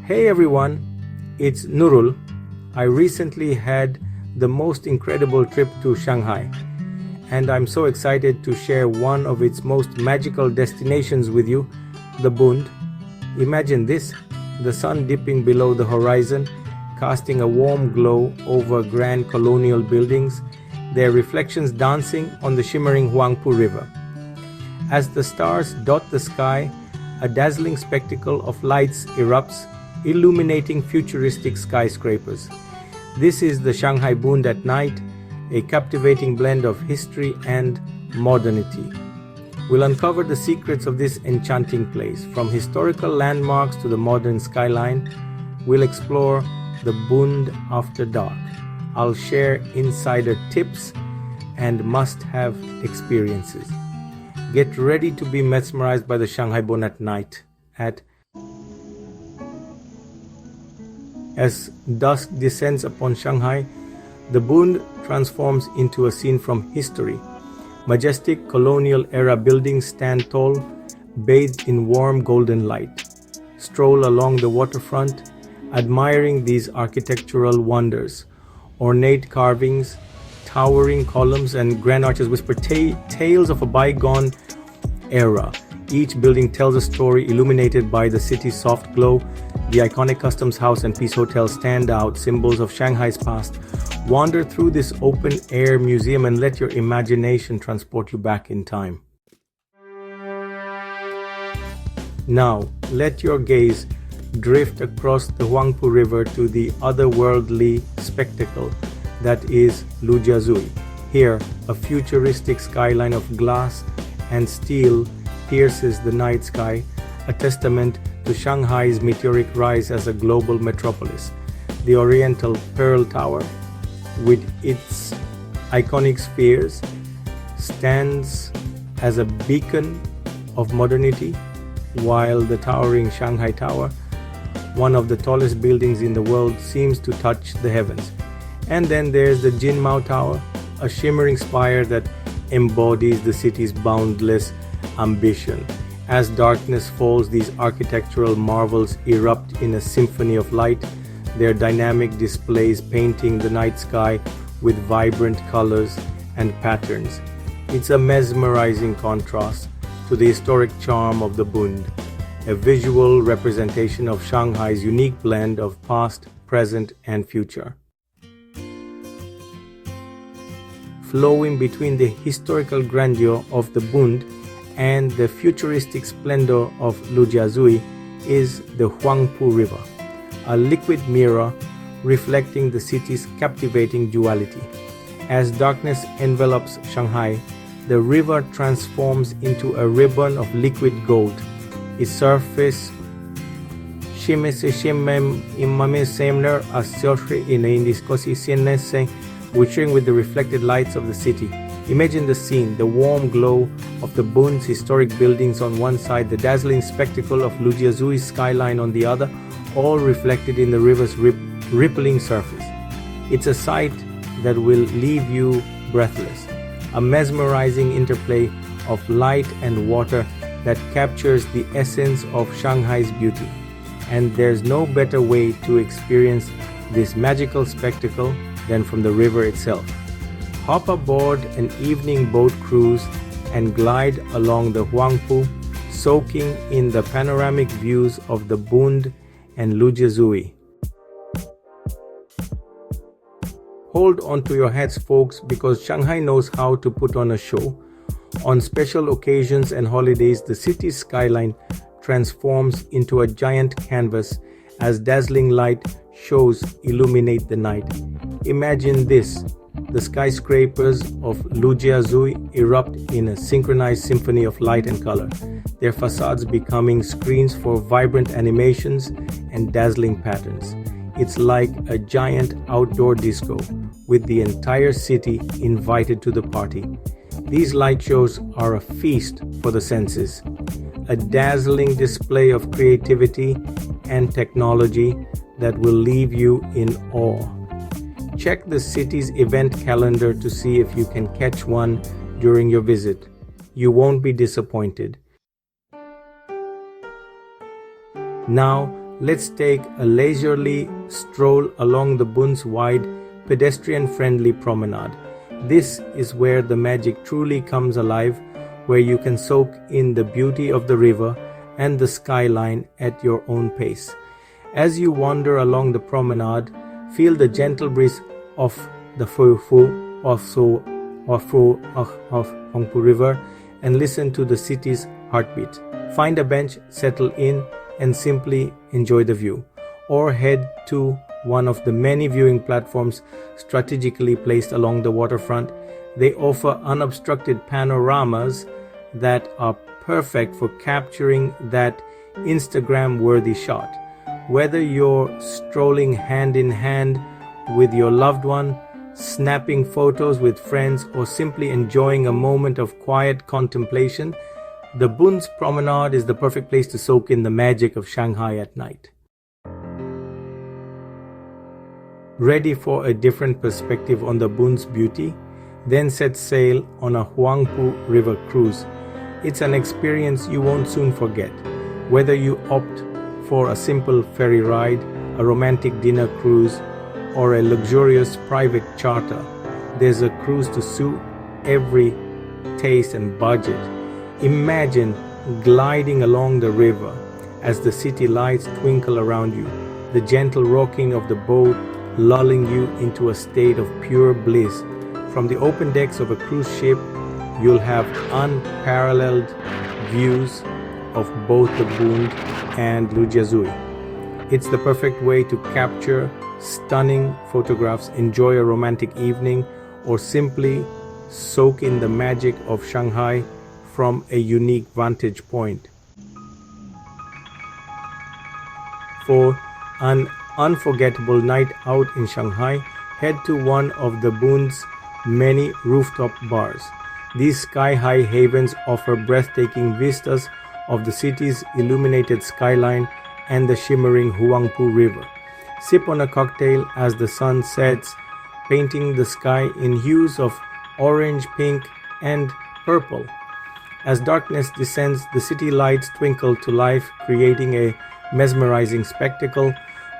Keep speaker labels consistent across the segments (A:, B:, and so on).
A: Hey everyone, it's Nurul. I recently had the most incredible trip to Shanghai, and I'm so excited to share one of its most magical destinations with you, the Bund. Imagine this, the sun dipping below the horizon, casting a warm glow over grand colonial buildings, their reflections dancing on the shimmering Hangu River. As the stars dot the sky, a dazzling spectacle of lights erupts, illuminating futuristic skyscrapers. This is the Shanghai Bund at night, a captivating blend of history and modernity. We'll uncover the secrets of this enchanting place, from historical landmarks to the modern skyline. We'll explore the Bund after dark. I'll share insider tips and must-have experiences. Get ready to be mesmerized by the Shanghai Bund at night. As dusk descends upon Shanghai, the Bund transforms into a scene from history. Majestic colonial-era buildings stand tall, bathed in warm golden light. Stroll along the waterfront, admiring these architectural wonders. Ornate carvings, towering columns, and grand arches whisper tales of a bygone era. Each building tells a story illuminated by the city's soft glow. The iconic Customs House and Peace Hotel stand out, symbols of Shanghai's past. Wander through this open-air museum and let your imagination transport you back in time. Now, let your gaze drift across the Hangu River to the otherworldly spectacle that is Lujiui. Here, a futuristic skyline of glass and steel pierces the night sky, a testament to Shanghai's meteoric rise as a global metropolis. The Oriental Pearl Tower, with its iconic spheres, stands as a beacon of modernity, while the towering Shanghai Tower, one of the tallest buildings in the world, seems to touch the heavens. And then there's the Jinmao Tower, a shimmering spire that embodies the city's boundless ambition. As darkness falls, these architectural marvels erupt in a symphony of light, their dynamic displays painting the night sky with vibrant colors and patterns. It's a mesmerizing contrast to the historic charm of the Bund, a visual representation of Shanghai's unique blend of past, present, and future. Flowing between the historical grandeur of the Bund and the futuristic splendor of Lujiui is the Hangu River, a liquid mirror reflecting the city's captivating duality. As darkness envelops Shanghai, the river transforms into a ribbon of liquid gold. Its surface glittering with the reflected lights of the city. Imagine the scene, the warm glow of the Bund's historic buildings on one side, the dazzling spectacle of Lujiui's skyline on the other, all reflected in the river's rippling surface. It's a sight that will leave you breathless, a mesmerizing interplay of light and water that captures the essence of Shanghai's beauty. And there's no better way to experience this magical spectacle than from the river itself. Hop aboard an evening boat cruise and glide along the Hangu, soaking in the panoramic views of the Bund and Lujiui. Hold on to your hats, folks, because Shanghai knows how to put on a show. On special occasions and holidays, the city's skyline transforms into a giant canvas as dazzling light shows illuminate the night. Imagine this. The skyscrapers of Lujiui erupt in a synchronized symphony of light and color, their facades becoming screens for vibrant animations and dazzling patterns. It's like a giant outdoor disco, with the entire city invited to the party. These light shows are a feast for the senses, a dazzling display of creativity and technology that will leave you in awe. Check the city's event calendar to see if you can catch one during your visit. You won't be disappointed. Now, let's take a leisurely stroll along the Bund's wide, pedestrian-friendly promenade. This is where the magic truly comes alive, where you can soak in the beauty of the river and the skyline at your own pace. As you wander along the promenade, feel the gentle breeze of the Hangu River and listen to the city's heartbeat. Find a bench, settle in, and simply enjoy the view. Or head to one of the many viewing platforms strategically placed along the waterfront. They offer unobstructed panoramas that are perfect for capturing that Instagram-worthy shot. Whether you're strolling hand in hand with your loved one, snapping photos with friends, or simply enjoying a moment of quiet contemplation, the Bund's Promenade is the perfect place to soak in the magic of Shanghai at night. Ready for a different perspective on the Bund's beauty? Then set sail on a Hangu River cruise. It's an experience you won't soon forget. Whether you opt for a simple ferry ride, a romantic dinner cruise, or a luxurious private charter, there's a cruise to suit every taste and budget. Imagine gliding along the river as the city lights twinkle around you, the gentle rocking of the boat lulling you into a state of pure bliss. From the open decks of a cruise ship, you'll have unparalleled views of both the Bund and Lujiui. It's the perfect way to capture stunning photographs, enjoy a romantic evening, or simply soak in the magic of Shanghai from a unique vantage point. For an unforgettable night out in Shanghai, head to one of the Bund's many rooftop bars. These sky-high havens offer breathtaking vistas of the city's illuminated skyline and the shimmering Hangu River. Sip on a cocktail as the sun sets, painting the sky in hues of orange, pink, and purple. As darkness descends, the city lights twinkle to life, creating a mesmerizing spectacle.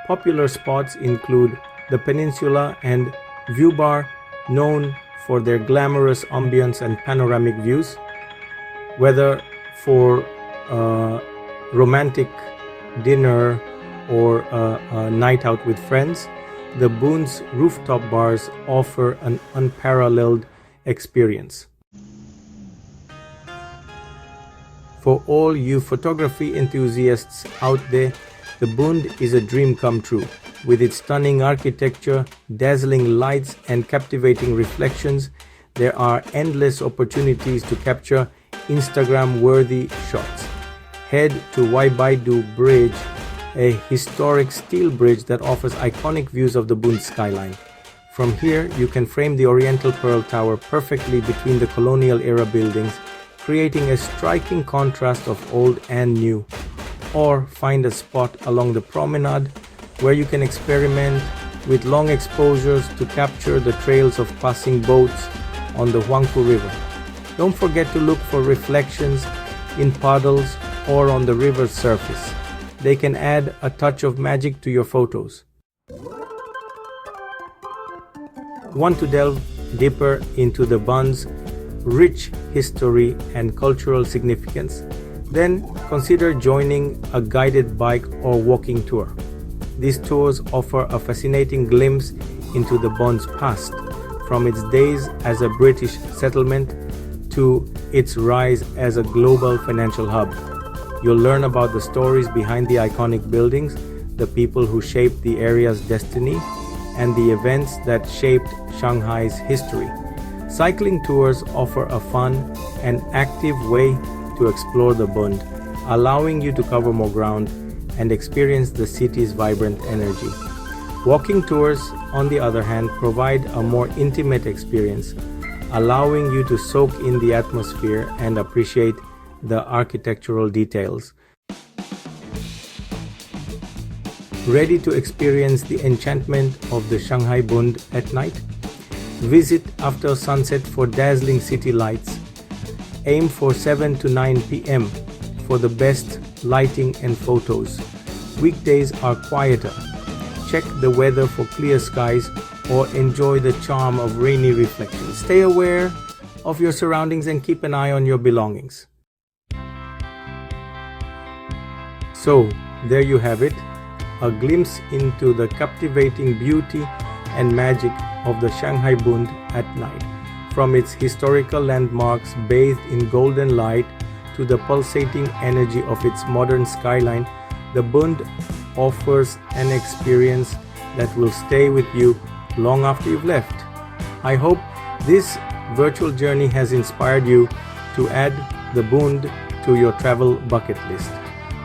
A: Popular spots include the Peninsula and View Bar, known for their glamorous ambience and panoramic views. Whether for a romantic dinner or a night out with friends, the Bund's rooftop bars offer an unparalleled experience. For all you photography enthusiasts out there, the Bund is a dream come true. With its stunning architecture, dazzling lights, and captivating reflections, there are endless opportunities to capture Instagram-worthy shots. Head to Waibaidu Bridge, a historic steel bridge that offers iconic views of the Bund skyline. From here, you can frame the Oriental Pearl Tower perfectly between the colonial-era buildings, creating a striking contrast of old and new. Or find a spot along the promenade where you can experiment with long exposures to capture the trails of passing boats on the Hangu River. Don't forget to look for reflections in puddles or on the river's surface. They can add a touch of magic to your photos. Want to delve deeper into the Bund's rich history and cultural significance? Then consider joining a guided bike or walking tour. These tours offer a fascinating glimpse into the Bund's past, from its days as a British settlement to its rise as a global financial hub. You'll learn about the stories behind the iconic buildings, the people who shaped the area's destiny, and the events that shaped Shanghai's history. Cycling tours offer a fun and active way to explore the Bund, allowing you to cover more ground and experience the city's vibrant energy. Walking tours, on the other hand, provide a more intimate experience, allowing you to soak in the atmosphere and appreciate the architectural details. Ready to experience the enchantment of the Shanghai Bund at night? Visit after sunset for dazzling city lights. Aim for 7 to 9 p.m. for the best lighting and photos. weekdays are quieter. Check the weather for clear skies or enjoy the charm of rainy reflections. Stay aware of your surroundings and keep an eye on your belongings. So, there you have it, a glimpse into the captivating beauty and magic of the Shanghai Bund at night. From its historical landmarks bathed in golden light to the pulsating energy of its modern skyline, the Bund offers an experience that will stay with you long after you've left. I hope this virtual journey has inspired you to add the Bund to your travel bucket list.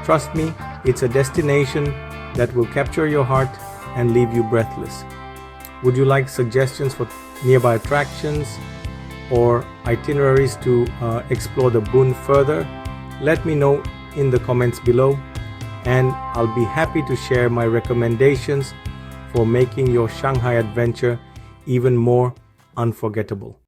A: Trust me, it's a destination that will capture your heart and leave you breathless. Would you like suggestions for nearby attractions or itineraries to explore the Bund further? Let me know in the comments below, and I'll be happy to share my recommendations for making your Shanghai adventure even more unforgettable.